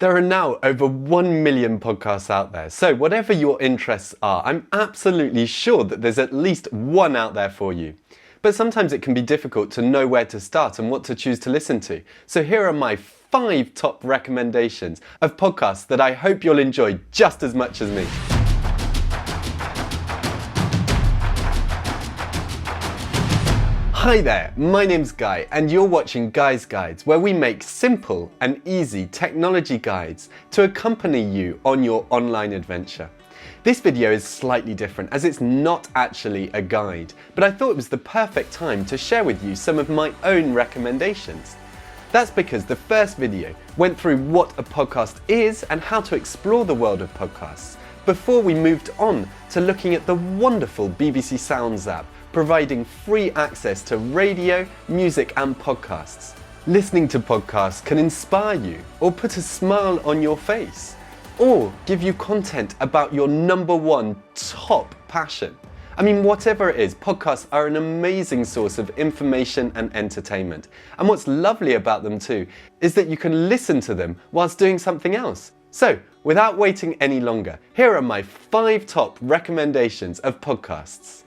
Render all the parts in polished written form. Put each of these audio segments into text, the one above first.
There are now over 1 million podcasts out there, so whatever your interests are, I'm absolutely sure that there's at least one out there for you. But sometimes it can be difficult to know where to start and what to choose to listen to. So here are my 5 top recommendations of podcasts that I hope you'll enjoy just as much as me. Hi there, my name's Guy and you're watching Guy's Guides, where we make simple and easy technology guides to accompany you on your online adventure. This video is slightly different as it's not actually a guide, but I thought it was the perfect time to share with you some of my own recommendations. That's because the first video went through what a podcast is and how to explore the world of podcasts, before we moved on to looking at the wonderful BBC Sounds app, providing free access to radio, music and podcasts. Listening to podcasts can inspire you or put a smile on your face, or give you content about your number one top passion. I mean, whatever it is, podcasts are an amazing source of information and entertainment. And what's lovely about them too is that you can listen to them whilst doing something else. So, without waiting any longer, here are my 5 top recommendations of podcasts.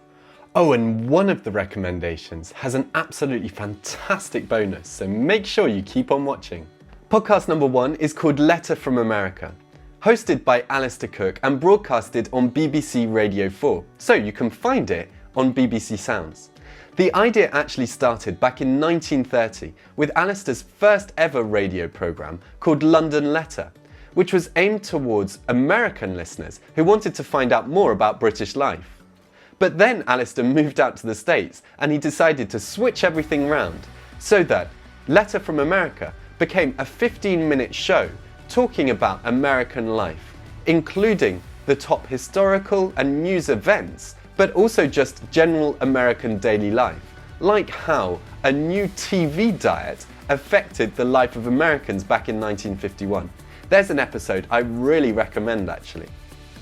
Oh, and one of the recommendations has an absolutely fantastic bonus, so make sure you keep on watching. Podcast number 1 is called Letter from America, hosted by Alistair Cook and broadcasted on BBC Radio 4, so you can find it on BBC Sounds. The idea actually started back in 1930 with Alistair's first ever radio programme called London Letter, which was aimed towards American listeners who wanted to find out more about British life. But then Alistair moved out to the States and he decided to switch everything round so that Letter from America became a 15-minute show talking about American life, including the top historical and news events, but also just general American daily life, like how a new TV diet affected the life of Americans back in 1951. There's an episode I really recommend actually.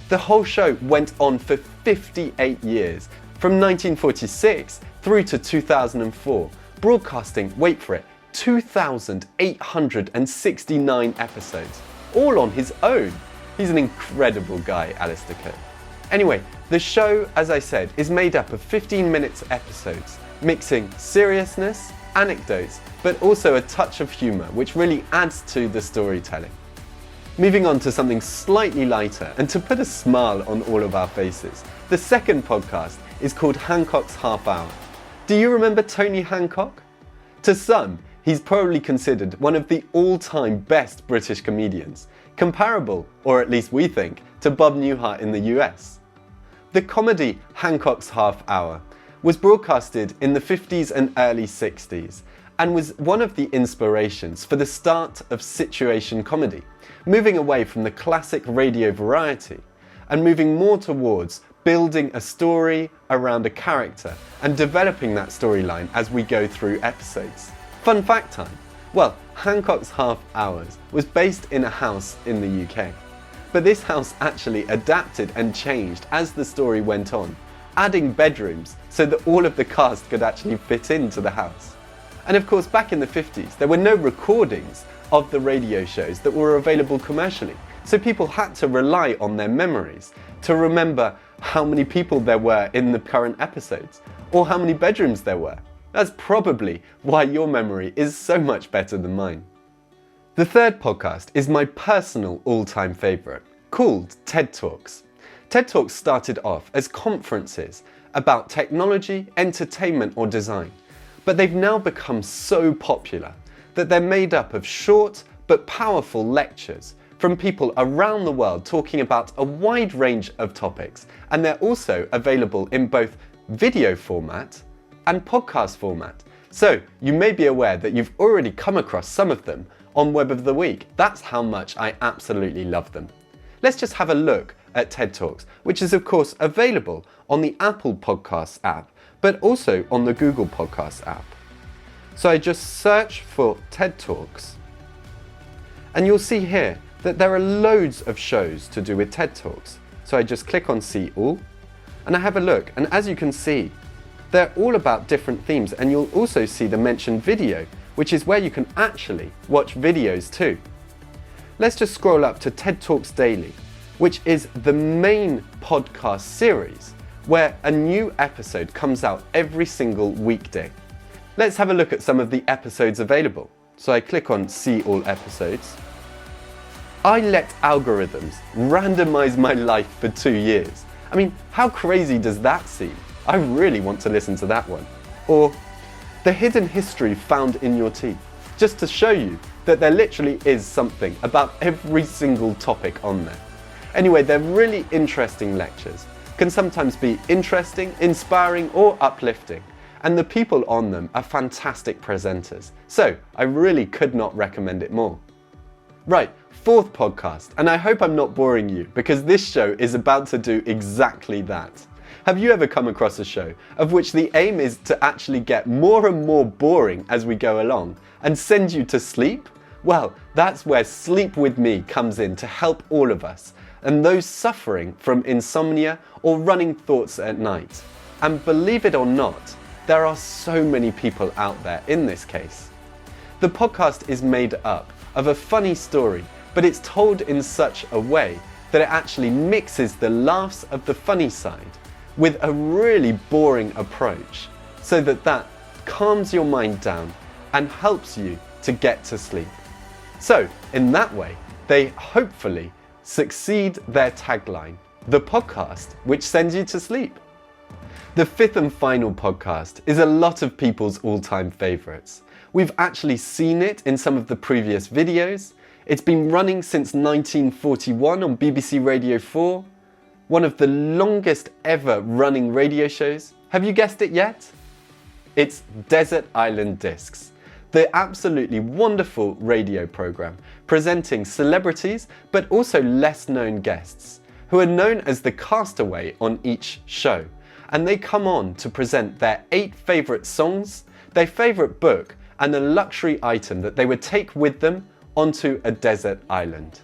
The whole show went on for 58 years, from 1946 through to 2004, broadcasting, wait for it, 2,869 episodes, all on his own. He's an incredible guy, Alistair Cook. Anyway, the show, as I said, is made up of 15-minute episodes, mixing seriousness, anecdotes, but also a touch of humour, which really adds to the storytelling. Moving on to something slightly lighter and to put a smile on all of our faces, the second podcast is called Hancocks Half Hour. Do you remember Tony Hancock? To some, he's probably considered one of the all-time best British comedians, comparable, or at least we think, to Bob Newhart in the US. The comedy Hancocks Half Hour was broadcasted in the 50s and early 60s and was one of the inspirations for the start of situation comedy, moving away from the classic radio variety and moving more towards building a story around a character and developing that storyline as we go through episodes. Fun fact time. Well, Hancocks Half Hours was based in a house in the UK, but this house actually adapted and changed as the story went on, adding bedrooms so that all of the cast could actually fit into the house. And of course, back in the 50s, there were no recordings of the radio shows that were available commercially, so people had to rely on their memories to remember how many people there were in the current episodes, or how many bedrooms there were. That's probably why your memory is so much better than mine. The third podcast is my personal all-time favourite, called TED Talks. TED Talks started off as conferences about technology, entertainment or design, but they've now become so popular that they're made up of short but powerful lectures from people around the world talking about a wide range of topics, and they're also available in both video format and podcast format. So you may be aware that you've already come across some of them on Web of the Week. That's how much I absolutely love them. Let's just have a look at TED Talks, which is of course available on the Apple Podcasts app, but also on the Google Podcasts app. So I just search for TED Talks, and you'll see here that there are loads of shows to do with TED Talks. So I just click on See All, and I have a look, and as you can see, they're all about different themes, and you'll also see the mentioned video, which is where you can actually watch videos too. let's just scroll up to TED Talks Daily, which is the main podcast series where a new episode comes out every single weekday. Let's have a look at some of the episodes available. So I click on See All Episodes. I let algorithms randomize my life for 2 years. I mean, how crazy does that seem? I really want to listen to that one. Or The Hidden History Found in Your Teeth, just to show you that there literally is something about every single topic on there. Anyway, they're really interesting lectures, can sometimes be interesting, inspiring, or uplifting. And the people on them are fantastic presenters. So I really could not recommend it more. Right, fourth podcast, and I hope I'm not boring you because this show is about to do exactly that. Have you ever come across a show of which the aim is to actually get more and more boring as we go along and send you to sleep? Well, that's where Sleep With Me comes in to help all of us and those suffering from insomnia or running thoughts at night. And believe it or not, there are so many people out there in this case. The podcast is made up of a funny story, but it's told in such a way that it actually mixes the laughs of the funny side with a really boring approach so that calms your mind down and helps you to get to sleep. So in that way, they hopefully succeed their tagline, the podcast which sends you to sleep. The fifth and final podcast is a lot of people's all-time favourites. We've actually seen it in some of the previous videos. It's been running since 1941 on BBC Radio 4, one of the longest ever running radio shows. Have you guessed it yet? It's Desert Island Discs, the absolutely wonderful radio programme presenting celebrities but also less known guests who are known as the castaway on each show. And they come on to present their 8 favourite songs, their favourite book, and a luxury item that they would take with them onto a desert island.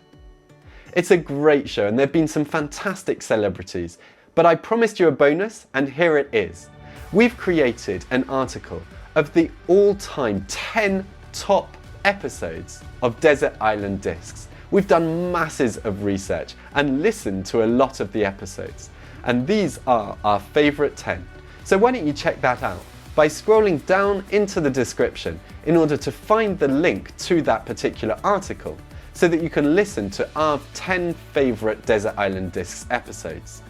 It's a great show and there have been some fantastic celebrities, but I promised you a bonus and here it is. We've created an article of the all-time 10 top episodes of Desert Island Discs. We've done masses of research and listened to a lot of the episodes, and these are our favourite 10. So why don't you check that out by scrolling down into the description in order to find the link to that particular article so that you can listen to our 10 favourite Desert Island Discs episodes.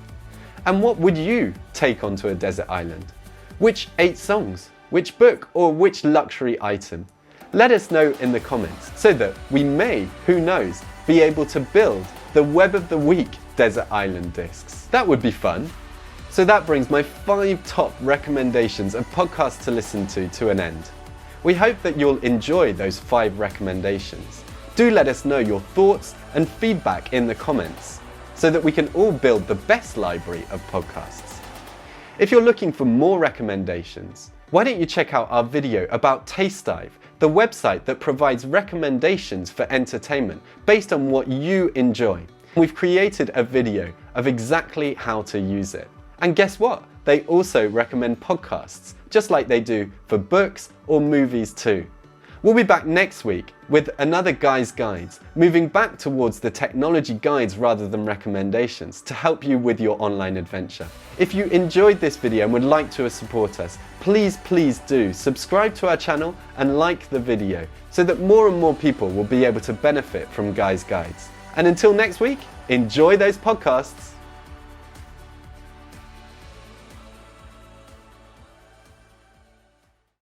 And what would you take onto a desert island? Which 8 songs? Which book or which luxury item? Let us know in the comments so that we may, who knows, be able to build the Web of the Week Desert Island Discs. That would be fun. So that brings my 5 top recommendations of podcasts to listen to an end. We hope that you'll enjoy those 5 recommendations. Do let us know your thoughts and feedback in the comments so that we can all build the best library of podcasts. If you're looking for more recommendations, why don't you check out our video about Taste Dive, the website that provides recommendations for entertainment based on what you enjoy. We've created a video of exactly how to use it. And guess what? They also recommend podcasts, just like they do for books or movies too. We'll be back next week with another Guy's Guides, moving back towards the technology guides rather than recommendations to help you with your online adventure. If you enjoyed this video and would like to support us, please do subscribe to our channel and like the video so that more and more people will be able to benefit from Guy's Guides. And until next week, enjoy those podcasts.